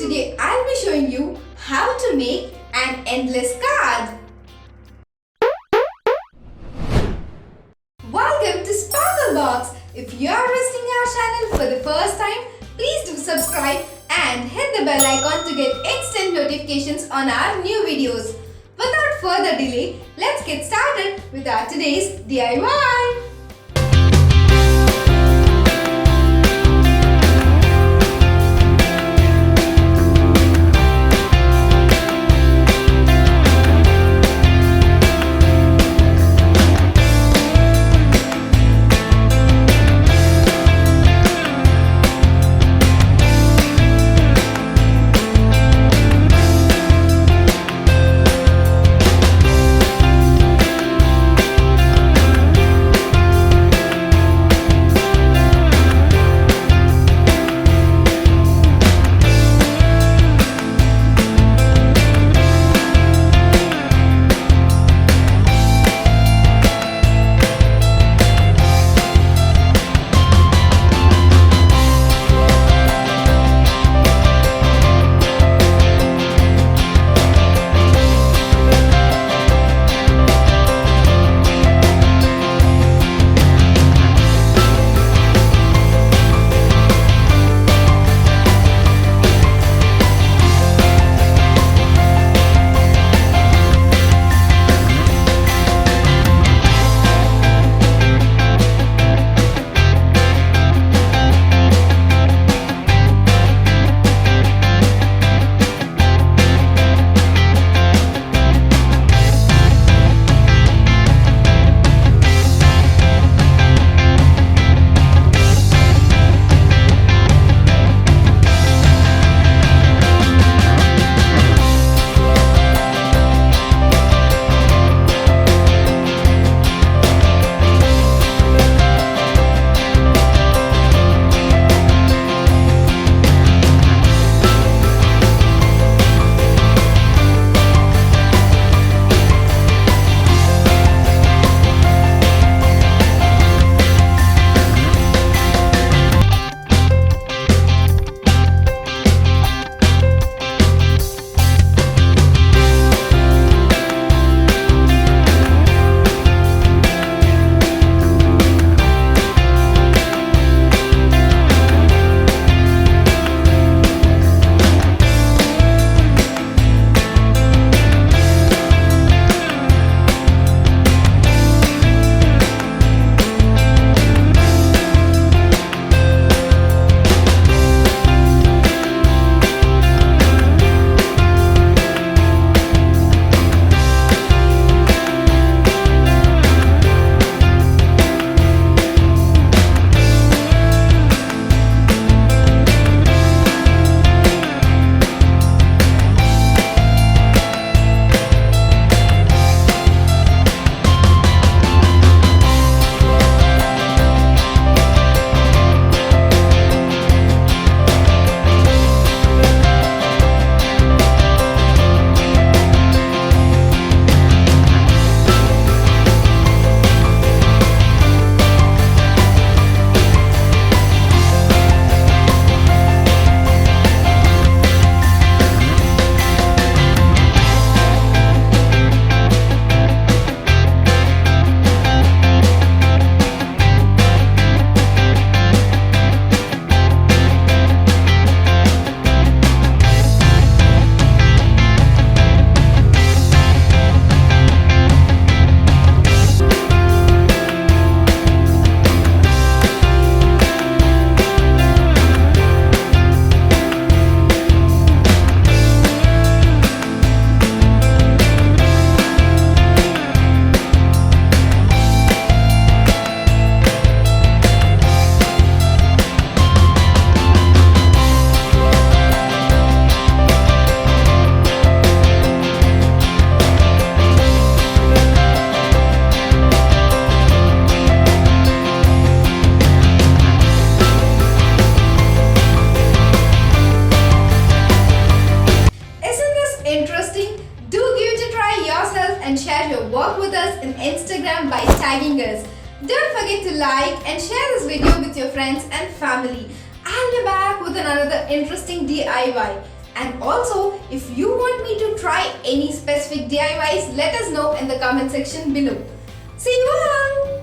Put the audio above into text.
Today I'll be showing you how to make an endless card. Welcome to Sparklebox. If you are visiting our channel for the first time, please do subscribe and hit the bell icon to get instant notifications on our new videos. Without further delay, let's get started with our today's DIY. And share your work with us in Instagram by tagging us. Don't forget to like and share this video with your friends and family. I'll be back with another interesting DIY. And also, if you want me to try any specific DIYs, let us know in the comment section below. See you all!